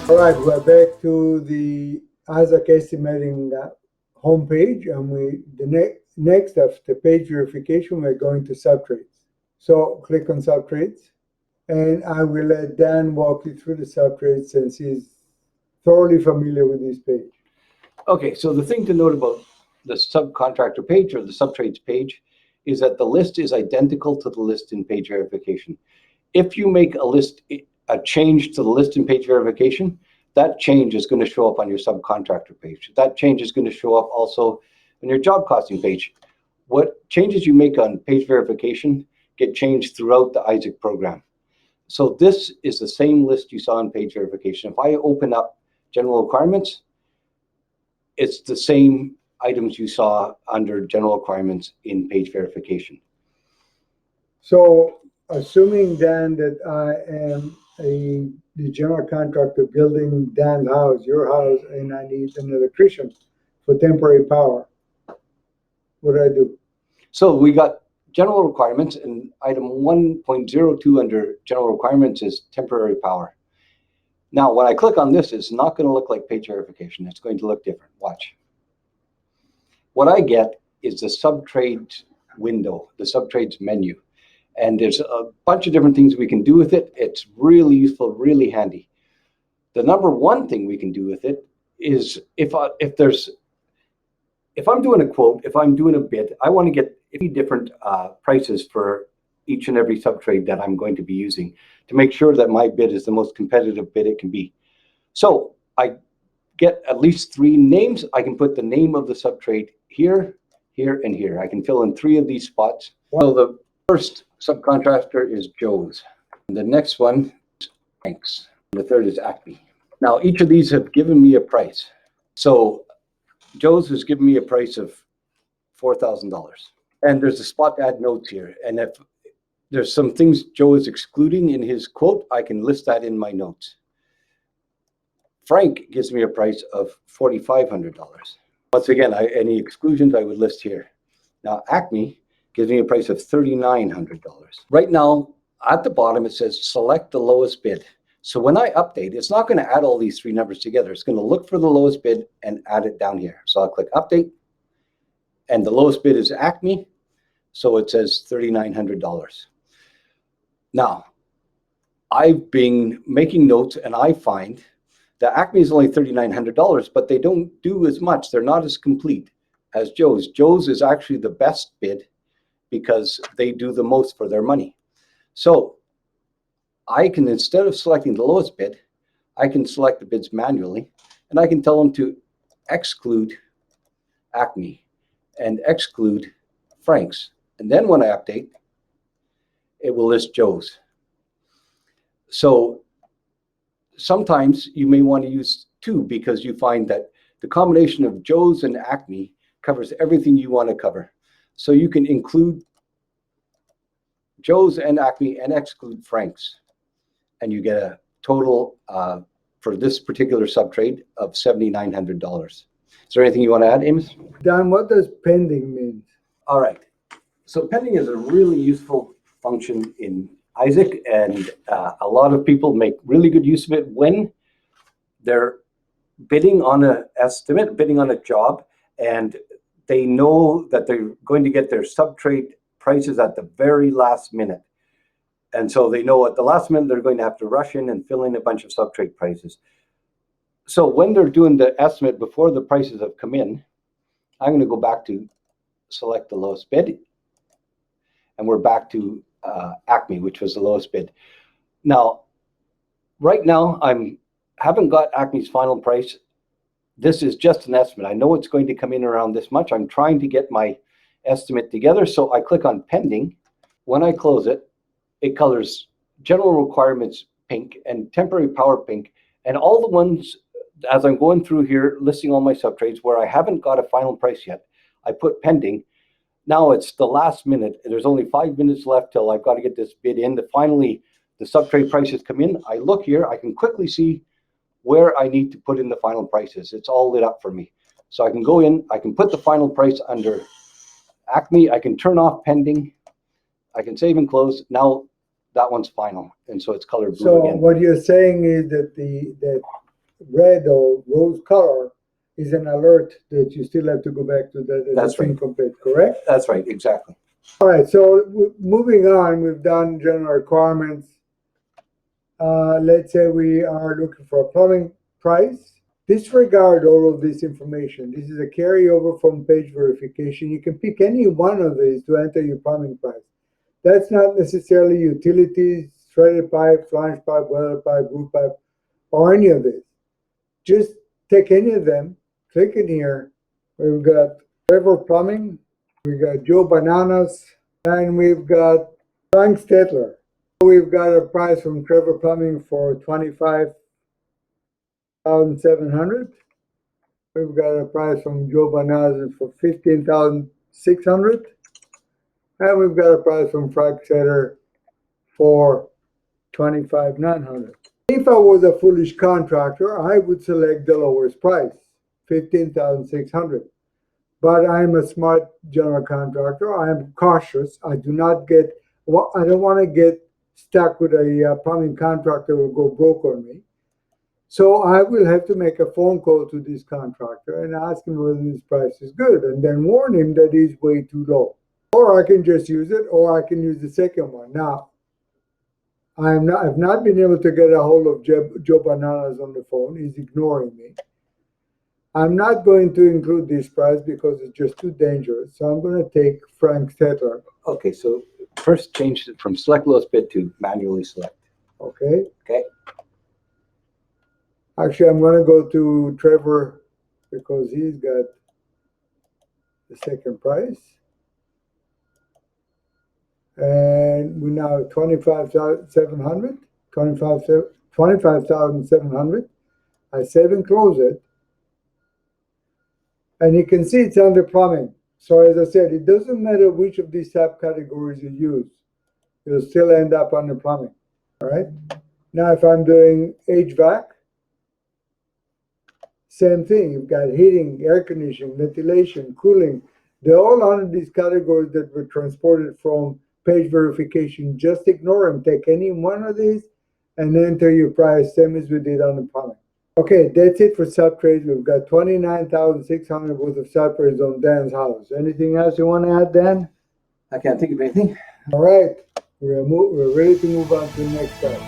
All right, we're back to the Isaac estimating homepage, and next after page verification, we're going to subtrades. So click on subtrades, and I will let Dan walk you through the subtrades since he's thoroughly familiar with this page. Okay, so the thing to note about the subcontractor page or the subtrades page is that the list is identical to the list in page verification. If you make a change to the list in page verification, that change is going to show up on your subcontractor page. That change is going to show up also on your job costing page. What changes you make on page verification get changed throughout the Isaac program. So this is the same list you saw on page verification. If I open up general requirements, it's the same items you saw under general requirements in page verification. So assuming, Dan, that I am the general contractor building Dan's house, your house, and I need an electrician for temporary power, what do I do? So we got general requirements, and item 1.02 under general requirements is temporary power. Now, when I click on this, it's not going to look like page verification. It's going to look different. Watch. What I get is the subtrades window, the subtrades menu. And there's a bunch of different things we can do with it. It's really useful, really handy. The number one thing we can do with it is if I'm doing a quote, if I'm doing a bid, I want to get different prices for each and every subtrade that I'm going to be using to make sure that my bid is the most competitive bid it can be. So I get at least 3 names. I can put the name of the subtrade here, here, and here. I can fill in 3 of these spots. So the first subcontractor is Joe's. And the next one is Frank's. And the third is Acme. Now, each of these have given me a price. So Joe's has given me a price of $4,000. And there's a spot to add notes here. And if there's some things Joe is excluding in his quote, I can list that in my notes. Frank gives me a price of $4,500. Once again, any exclusions I would list here. Now, Acme gives me a price of $3,900. Right now, at the bottom, it says select the lowest bid. So when I update, it's not going to add all these 3 numbers together. It's going to look for the lowest bid and add it down here. So I'll click update, and the lowest bid is Acme. So it says $3,900. Now, I've been making notes, and I find that Acme is only $3,900, but they don't do as much. They're not as complete as Joe's. Joe's is actually the best bid because they do the most for their money. So I can, instead of selecting the lowest bid, I can select the bids manually, and I can tell them to exclude Acme and exclude Frank's. And then when I update, it will list Joe's. So sometimes you may want to use 2 because you find that the combination of Joe's and Acme covers everything you want to cover. So you can include Joe's and Acme and exclude Frank's. And you get a total for this particular subtrade of $7,900. Is there anything you want to add, Amos? Dan, what does pending mean? All right. So pending is a really useful function in Isaac, and a lot of people make really good use of it when they're bidding on an estimate, bidding on a job, and they know that they're going to get their subtrade prices at the very last minute. And so they know at the last minute they're going to have to rush in and fill in a bunch of subtrade prices. So when they're doing the estimate before the prices have come in, I'm going to go back to select the lowest bid. And we're back to Acme, which was the lowest bid. Now, right now, haven't got Acme's final price. This is just an estimate. I know it's going to come in around this much. I'm trying to get my estimate together. So I click on pending. When I close it, it colors general requirements pink and temporary power pink. And all the ones, as I'm going through here, listing all my subtrades where I haven't got a final price yet, I put pending. Now it's the last minute. There's only 5 minutes left till I've got to get this bid in. Finally, the subtrade prices come in. I look here. I can quickly see where I need to put in the final prices. It's all lit up for me. So I can go in. I can put the final price under Acme. I can turn off pending. I can save and close. Now that one's final. And so it's colored blue again. So what you're saying is that red or rose color is an alert that you still have to go back to that. That's right. Incomplete, correct? That's right, exactly. All right, so moving on, we've done general requirements. Let's say we are looking for a plumbing price. Disregard all of this information. This is a carryover from page verification. You can pick any one of these to enter your plumbing price. That's not necessarily utilities, threaded pipe, flange pipe, weather pipe, roof pipe, or any of this. Just take any of them, click in here. We've got Trevor Plumbing, we've got Joe Bananas, and we've got Frank Stetler. We've got a price from Trevor Plumbing for $25,700. We've got a price from Joe Bananas for $15,600. And we've got a price from Frank Stetler for $25,900. If I was a foolish contractor, I would select the lowest price, $15,600. But I'm a smart general contractor. I am cautious. I don't want to get stuck with a plumbing contractor who will go broke on me. So I will have to make a phone call to this contractor and ask him whether this price is good, and then warn him that he's way too low. Or I can just use it, or I can use the second one. Now, I've not been able to get a hold of Joe Bananas on the phone. He's ignoring me. I'm not going to include this price because it's just too dangerous. So I'm going to take Frank Stetler. Okay, so first change it from select lowest bid to manually select. Okay. Okay. Actually, I'm going to go to Trevor because he's got the second price. And we now have $25,700. I save and close it. And you can see it's under plumbing. So as I said, it doesn't matter which of these subcategories you use. You'll still end up under plumbing. All right. Now, if I'm doing HVAC, same thing. You've got heating, air conditioning, ventilation, cooling. They're all under these categories that were transported from page verification. Just ignore them. Take any one of these and enter your price, same as we did on the plumbing. Okay, that's it for subtrades. We've got $29,600 worth of subtrades on Dan's house. Anything else you want to add, Dan? I can't think of anything. All right, we're ready to move on to the next step.